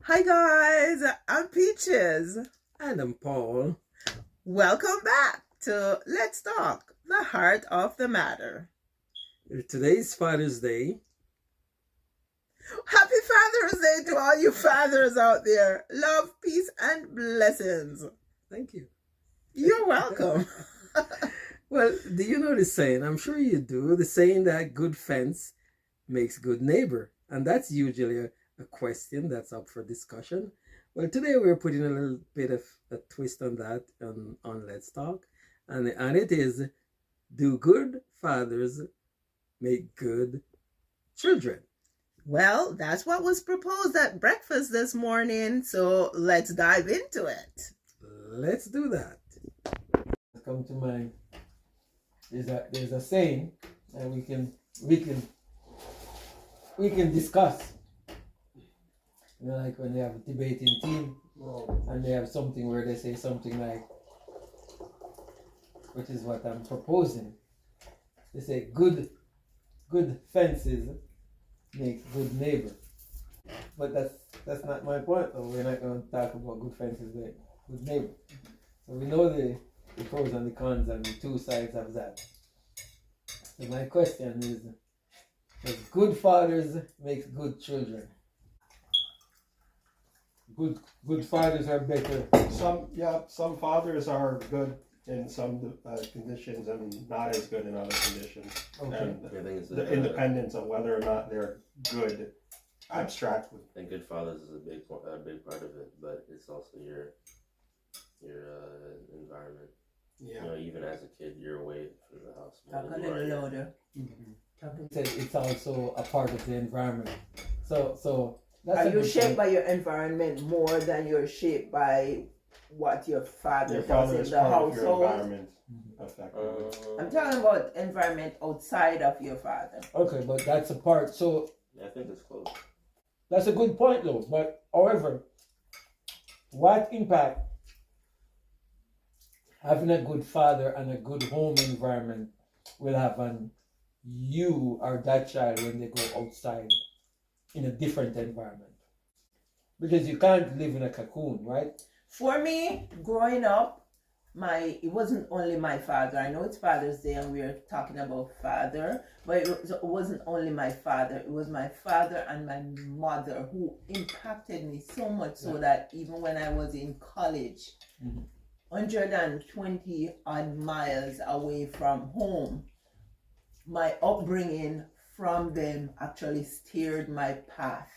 Hi guys, I'm Peaches. And I'm Paul. Welcome back to Let's Talk, the heart of the matter. Today's Father's Day. Happy Father's Day to all you fathers out there. Love, peace, and blessings. Thank you. You're welcome. Well, do you know the saying? I'm sure you do. The saying that good fence makes good neighbor. And that's usually a question that's up for discussion. Well, today we're putting a little bit of a twist on that on Let's Talk. And it is, do good fathers make good children? Well, that's what was proposed at breakfast this morning, so let's dive into it. Let's do that. Come to mind. There's a saying, and we can discuss. You know, like when they have a debating team, and they have something where they say something like, which is what I'm proposing. They say good fences make good neighbor. But that's not my point, though. We're not going to talk about good fences make good neighbor. So we know the pros and the cons and the two sides of that. So my question is, does good fathers make good children? Good fathers are better. Some fathers are good in some conditions and not as good in other conditions. Okay. And I think it's the independence of whether or not they're good abstractly. I think good fathers is a big part of it, but it's also your environment. Yeah. You know, even as a kid, you're away from the house. Talk a little louder. It's also a part of the environment. So that's Are you shaped by your environment more than you're shaped by what your father does in is the part of your household? environment, effectively. I'm talking about environment outside of your father. Okay, but that's a part. So I think it's close. that's a good point, though. But however, what impact having a good father and a good home environment will have on you or that child when they go outside in a different environment? Because you can't live in a cocoon, right? For me, growing up, it wasn't only my father. I know it's Father's Day and we're talking about father, but it wasn't only my father. It was my father and my mother who impacted me so much so that even when I was in college, 120 odd miles away from home, my upbringing from them actually steered my path.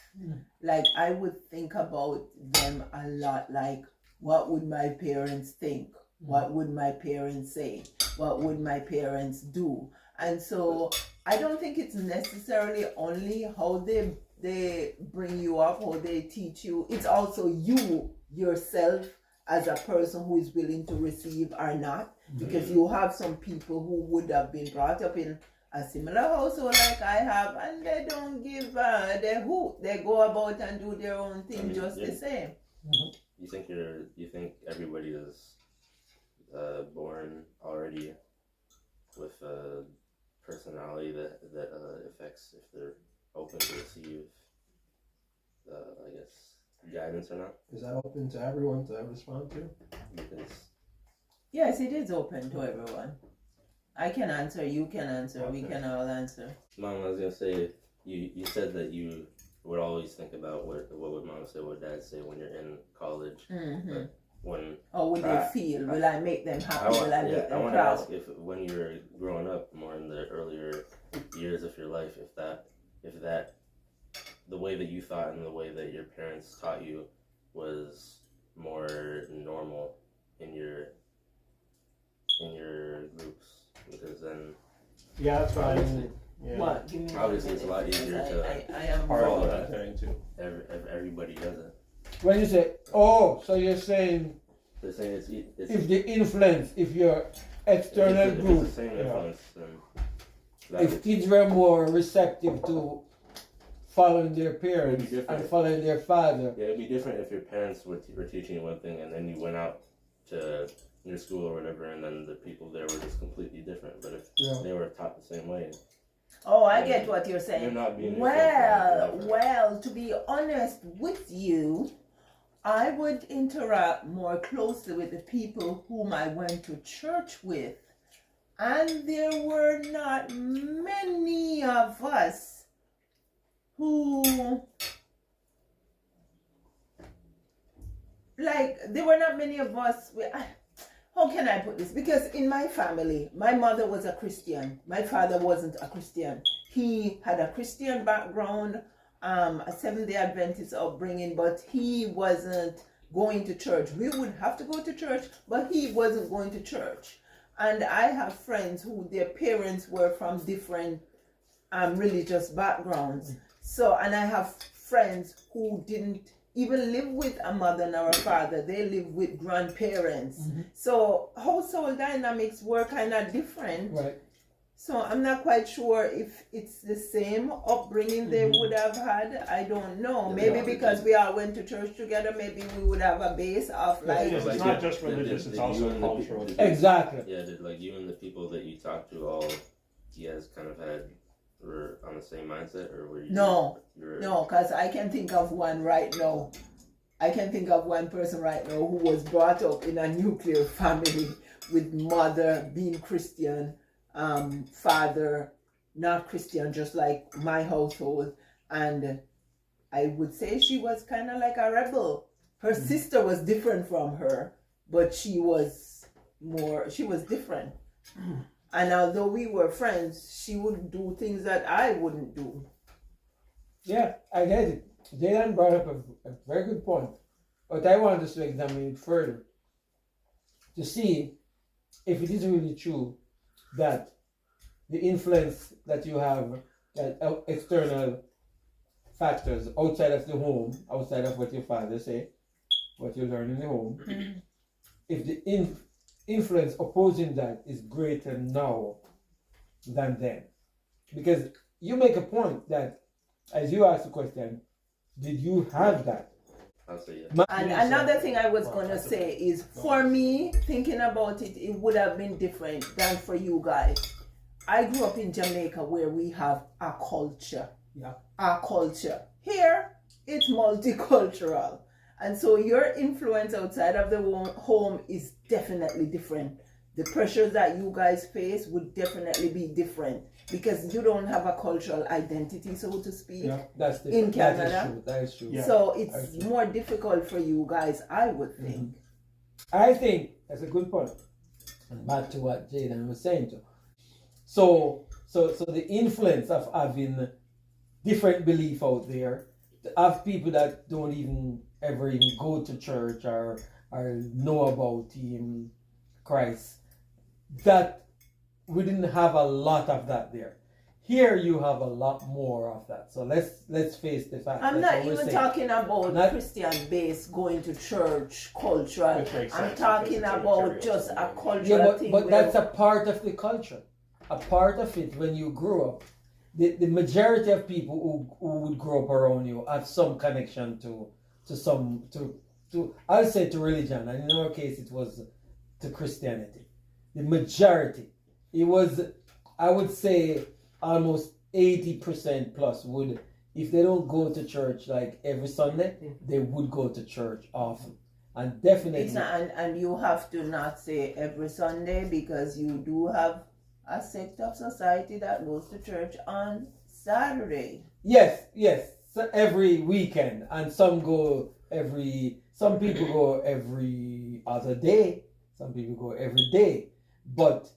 Like I would think about them a lot, like what would my parents think? What would my parents say? What would my parents do? And so I don't think it's necessarily only how they bring you up, how they teach you. It's also you yourself as a person who is willing to receive or not. Because you have some people who would have been brought up in a similar household like I have, and they don't give the hoot. They go about and do their own thing the same. You think everybody is born already with a personality that affects if they're open to receive, I guess, guidance or not? Is that open to everyone to respond to? Because Yes, it is open to everyone. I can answer, you can answer, we can all answer. Mom, I was gonna say, you said that you would always think about what would mom say, what dad say when you're in college. But when How would they feel? Will I make them happy? Will I make them I want to proud? ask if when you were growing up, more in the earlier years of your life, if that the way that you thought and the way that your parents taught you was more normal in your groups, because then Yeah, that's what I obviously, mean. Yeah. What? Give me obviously it's a lot easier to I am follow Part of that. that thing too. Everybody does it. When you say, oh, so you're saying They're saying it's if the influence, if your external if group, it's the same influence, then if kids were more receptive to following their parents It'd be different. and following their father, yeah, it'd be different if your parents were teaching you one thing and then you went out to your school or whatever, and then the people there were just completely different. But if they were taught the same way, Oh, I get what you're saying. You're not being Well, to be honest with you, I would interact more closely with the people whom I went to church with. And there were not many of us who, there were not many of us. How can I put this? Because in my family, my mother was a Christian. My father wasn't a Christian. He had a Christian background, a Seventh-day Adventist upbringing, but he wasn't going to church. We would have to go to church, but he wasn't going to church. And I have friends who their parents were from different religious backgrounds. So, and I have friends who didn't even live with a mother nor a father. They live with grandparents. Mm-hmm. So household dynamics were kind of different. Right. So I'm not quite sure if it's the same upbringing they would have had. I don't know. Maybe because we all went to church together, maybe we would have a base of it's not just religious, it's also cultural. Exactly. Yeah, did you and the people that you talked to you guys kind of were on the same mindset, or were you? No, because I can think of one right now. I can think of one person right now who was brought up in a nuclear family with mother being Christian, father not Christian, just like my household, and I would say she was kind of like a rebel. Her sister was different from her, but she was different. And although we were friends, she would do things that I wouldn't do. Yeah, I get it. Jaylan brought up a very good point. But I want us to examine it further to see if it is really true that the influence that you have, that external factors outside of the home, outside of what your father say, what you learn in the home, if the influence opposing that is greater now than then. Because you make a point that, as you ask the question, did you have that? I'll say yes. And another thing I was going to say is, for me, thinking about it, it would have been different than for you guys. I grew up in Jamaica where we have a culture. Yeah. A culture. Here, it's multicultural. And so your influence outside of the home is definitely different. The pressures that you guys face would definitely be different because you don't have a cultural identity, so to speak, in Canada. That is true. Yeah. So it's more difficult for you guys, I would think. I think that's a good point. And back to what Jaden was saying too. So the influence of having different belief out there, to have people that don't ever go to church or know about Christ, that we didn't have a lot of that there. Here you have a lot more of that. So let's face the fact. I'm not even talking about Christian base going to church cultural. I'm talking about just a cultural thing. But that's a part of the culture. A part of it when you grow up. The majority of people who would grow up around you have some connection to I'll say to religion, and in our case it was to Christianity. The majority. It was, I would say, almost 80% plus would, if they don't go to church like every Sunday, they would go to church often. And definitely. It's not, and you have to not say every Sunday because you do have a sect of society that goes to church on Saturday. Yes. So every weekend, and some people go every other day, some people go every day. But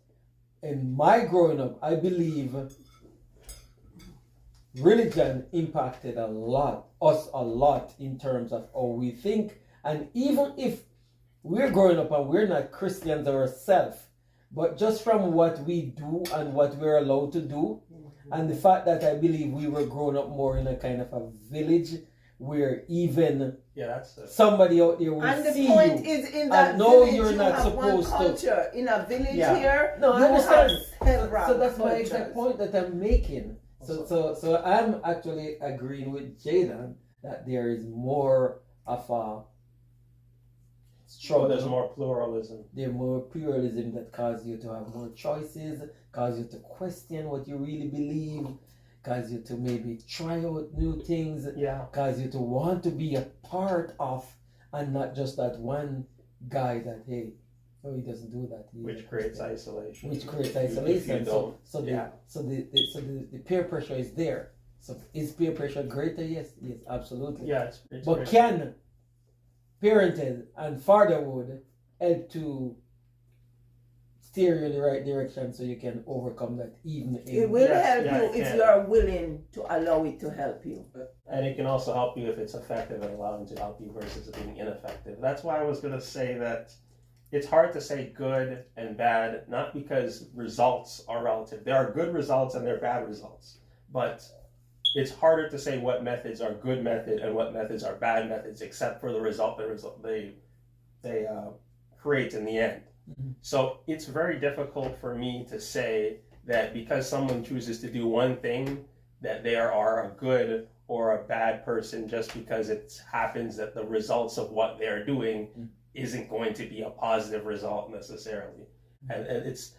in my growing up, I believe religion impacted us a lot in terms of how we think. And even if we're growing up and we're not Christians ourselves, but just from what we do and what we're allowed to do, and the fact that I believe we were growing up more in a kind of a village where even somebody out there will see you. And the point is, in that village, you're not supposed to. In a village here, no, I understand. So that's my cultures. exact point that I'm making. So I'm actually agreeing with Jaden that there is more of a struggle. there's more pluralism. There's more pluralism that cause you to have more choices, cause you to question what you really believe, cause you to maybe try out new things, Yeah. cause you to want to be a part of, and not just that one guy that, hey, no, he doesn't do that. Which creates isolation. Which creates If you isolation. don't, So yeah. the peer pressure is there. So is peer pressure greater? Yes, absolutely. Yeah, it's But great. can parenting and fatherhood help to steer you in the right direction so you can overcome that even It in will Yes, help yeah, you it if can. you are willing to allow it to help you. And it can also help you if it's effective and allowing to help you versus it being ineffective. That's why I was going to say that it's hard to say good and bad, not because results are relative. There are good results and there are bad results. But it's harder to say what methods are good method and what methods are bad methods, except for the result they create in the end. Mhm. So it's very difficult for me to say that because someone chooses to do one thing, that they are a good or a bad person just because it happens that the results of what they're doing isn't going to be a positive result necessarily. And it's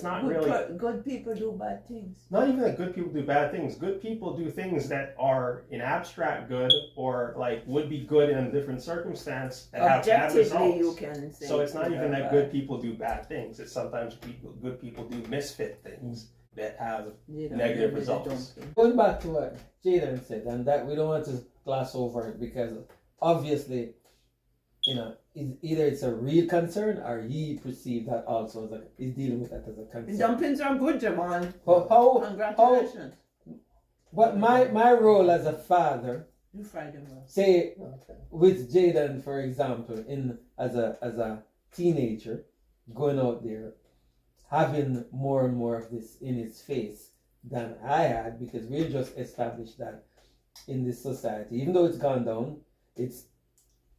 not really Good people do bad things. not even that good people do bad things. Good people do things that are in abstract good or like would be good in a different circumstance and have bad Objectively, you results. can say. So it's not even that bad. good people do bad things. It's sometimes good people do misfit things that have They don't negative do the results. dumping. Going back to what Jaden said, and that we don't want to gloss over it because obviously, either it's a real concern or he perceived that also as he's dealing with that as a The concern. dumplings are good, Jamal. How Congratulations. what my role as a father, You fried them up. say Okay. with Jaden, for example, as a teenager, going out there, having more and more of this in his face than I had, because we just established that in this society, even though it's gone down, it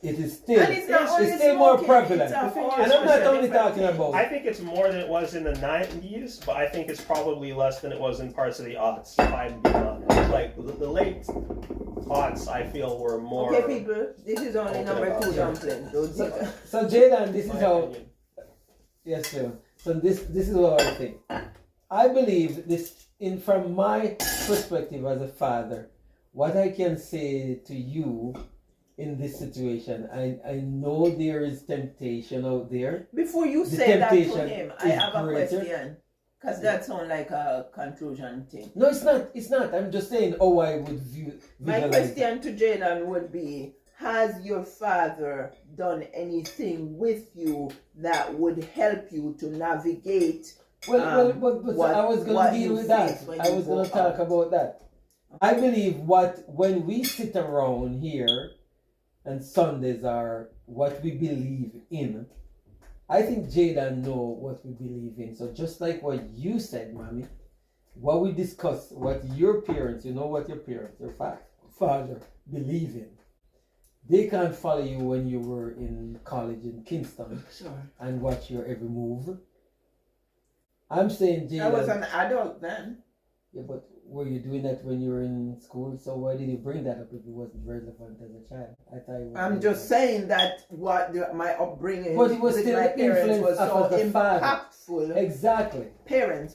is still And it's not only still more smoking, prevalent. it's a whole And I'm not social only different talking thing. about I think it's more than it was in the 90s, but I think it's probably less than it was in parts of the aughts, if I'm being honest. Like, the late aughts, I feel, were more... Okay, people, this is only Okay, number about 2 it. dumpling. Don't take it. So Jaden, this my is how. opinion. Yes, sir. So this is what I think. I believe this from my perspective as a father. What I can say to you in this situation, I know there is temptation out there. Before you The say that to temptation him, I is have a greater. question. Because that sounds like a conclusion thing. No, it's not. It's not. I'm just saying. Oh, I would view. My visualize question to Jaden would be, has your father done anything with you that would help you to navigate? But what- I was going what to deal you with that. face when I you was go going to talk out. about that. I believe when we sit around here, and Sundays are what we believe in. I think Jaden know what we believe in. So just like what you said, mommy, what we discussed, what your parents, what your parents, your father believe in. They can't follow you when you were in college in Kingston Sure. and watch your every move. I'm saying, Jaden. I was an adult then. Yeah, but were you doing that when you were in school? So why did you bring that up if it wasn't relevant as a child? I thought it was. I'm just saying that my upbringing But it was with still my the parents influence was so of the father. impactful. Exactly.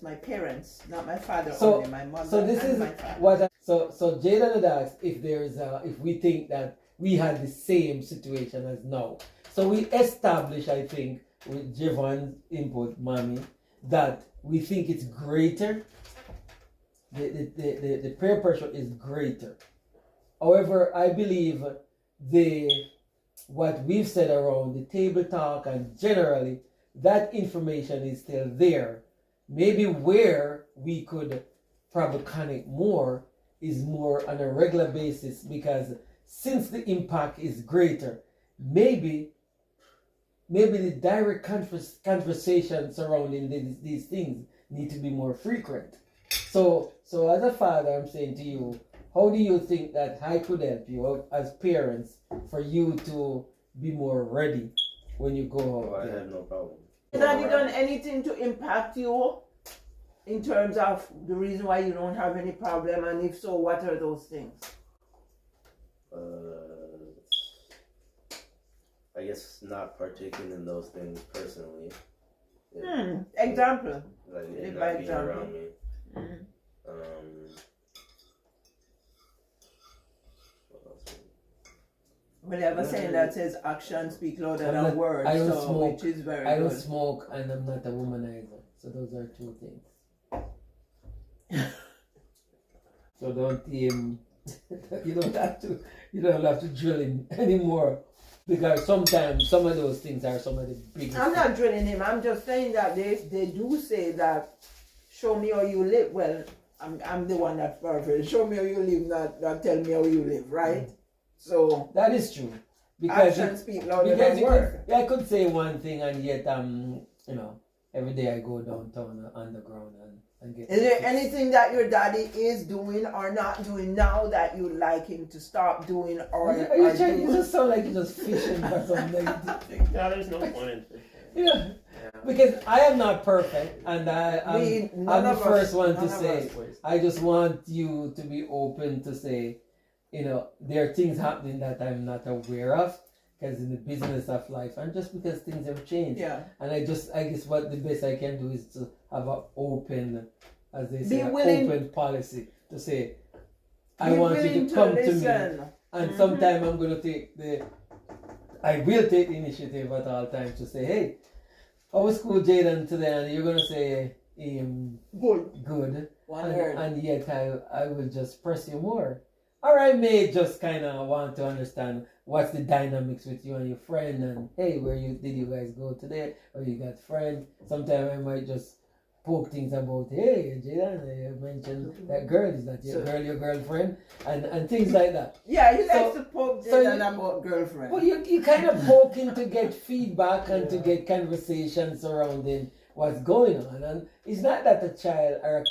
My parents, not my father So- only, my mother So this and is my father. what. So Jaden had asked if if we think that we had the same situation as now. So we established, I think, with Javon's input, mommy, that we think it's greater. The peer pressure is greater. However, I believe what we've said around the table talk and generally that information is still there. Maybe where we could probably connect more is more on a regular basis, because since the impact is greater, maybe the direct conversation surrounding these things need to be more frequent. So as a father, I'm saying to you, how do you think that I could help you as parents for you to be more ready when you go Oh, out I there? have no problem. Have you done anything to impact you in terms of the reason why you don't have any problem, and if so, what are those things? I I guess not partaking in those things personally. Yeah. Example. Like Live it by not being example. around me. Mhm. What else? Well, you have a saying that says actions speak louder I'm than not- words, I don't so smoke. which is very I don't good. smoke and I'm not a womanizer. So those are two things. So don't you don't have to drill him anymore. Because sometimes some of those things are some of the biggest. I'm not drilling him. I'm just saying that they do say that show me how you live. Well, I'm the one that's perfect. Show me how you live, not tell me how you live, right? So That is true. Because actions speak louder than you words. I could say one thing and yet every day I go downtown underground and get. Is there anything that your daddy is doing or not doing now that you'd like him to stop doing or You just sound like you're just fishing for some negative thing. No, there's no point in fishing. Yeah. Because I am not perfect and I'm the first one to say I just want you to be open to say, there are things happening that I'm not aware of because in the business of life and just because things have changed. Yeah. And I guess what the best I can do is to have an open, as they say, open policy to say, I want you to come to me. And sometime I'm going to I will take the initiative at all times to say, hey, how was school, Jaden, today? And you're going to say, good. And yet I will just press you more. Or I may just kind of want to understand what's the dynamics with you and your friend and hey, did you guys go today? Or you got friend? Sometimes I might just poke things about, hey, Jaden, you mentioned that girl, is that your girlfriend? And things like that. Yeah, he likes to poke Jaden about girlfriend. Well, you kind of poking to get feedback and to get conversation surrounding what's going on. And it's not that a child or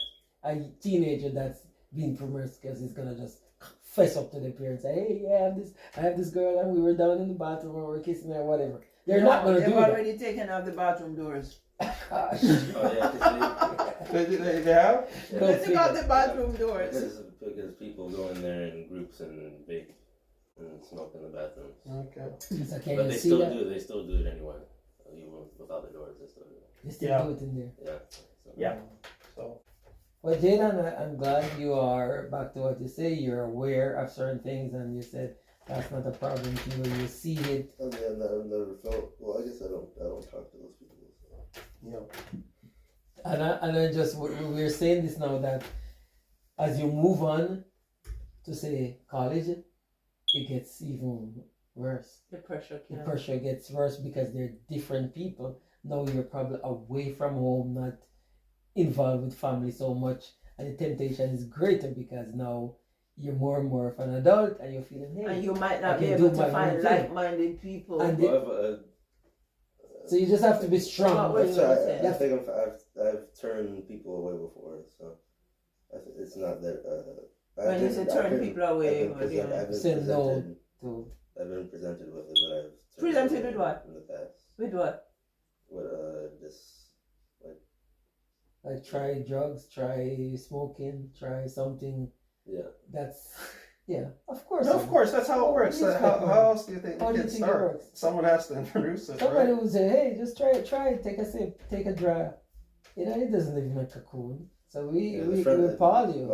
a teenager that's being promiscuous is going to just fess up to the parents, say, hey, yeah, I have this girl and we were down in the bathroom and we were kissing her or whatever. They're not going to do that. They've already taken out the bathroom doors. Oh yeah, They have? They took out the bathroom doors. because people go in there in groups and vape and smoke in the bathrooms. Okay. So can But you they see still that? do. They still do it anyway. Even without the doors, they still do it. They still do it in there. Yeah. So. Yeah. So. Well, Jaden, I'm glad you are, back to what you say, you're aware of certain things and you said that's not a problem to you when you see it. I mean, I've never felt, well, I guess I don't talk to those people. So. Yeah. And I just, we're saying this now that as you move on to say college, it gets even worse. The pressure gets worse because they're different people. Now you're probably away from home, not involved with family so much, and the temptation is greater because now you're more and more of an adult and you're feeling, hey, and you might not be able to find like-minded people. And so you just have to be strong. I think I've turned people away before, so it's not that. When you say turn people away, what do you mean? Say no to. I've been presented with it, but I've presented with what? In the past. With what? With this. Like try drugs, try smoking, try something. Yeah. That's of course. No, of course, that's how it works. How else do you think How do you it think it starts? works? Someone has to introduce it. Somebody right? will say, hey, just try it, take a sip, take a draft. It doesn't live in a cocoon. So we applaud you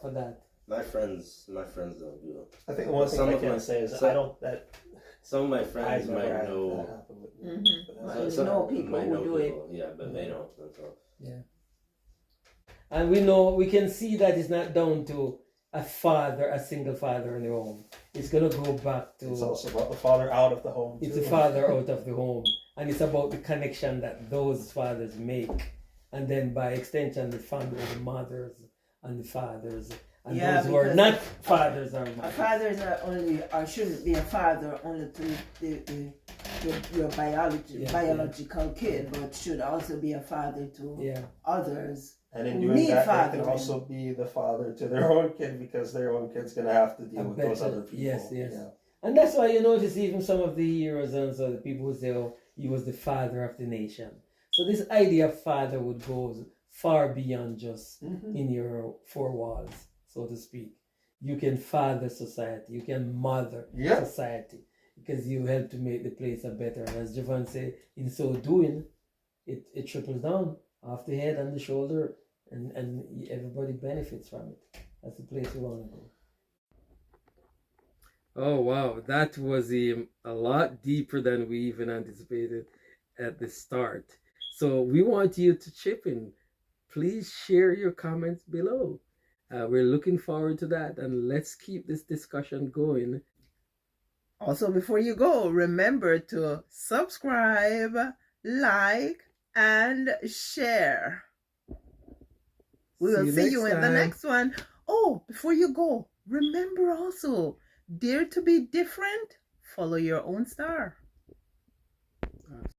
for that. My friends don't do it. I think the one thing I can say is some of my friends might know. Know people who do it. Yeah, but they don't themselves. Yeah. And we can see that it's not down to a single father in the home. It's going to go back to... It's also about the father out of the home. It's the father out of the home. And it's about the connection that those fathers make. And then by extension, the family, the mothers and the fathers. And those who are not fathers are mothers. A father is not only, or shouldn't be a father only to your biological kid, but should also be a father to others. And in doing that, they can also be the father to their own kid because their own kid's going to have to deal with those other people. Yes. Yeah. And that's why you notice even some of the heroes and so the people who say, oh, he was the father of the nation. So this idea of fatherhood goes far beyond just in your four walls, so to speak. You can father society. You can mother society. because you help to make the place a better. As Javon said, in so doing, it triples down off the head and the shoulder, and everybody benefits from it. That's the place we want to go. Oh wow, that was a lot deeper than we even anticipated at the start. So we want you to chip in. Please share your comments below. We're looking forward to that, and let's keep this discussion going. Also, before you go, remember to subscribe, like, and share. We will see you in the next one. Oh, before you go, remember also, dare to be different, follow your own star.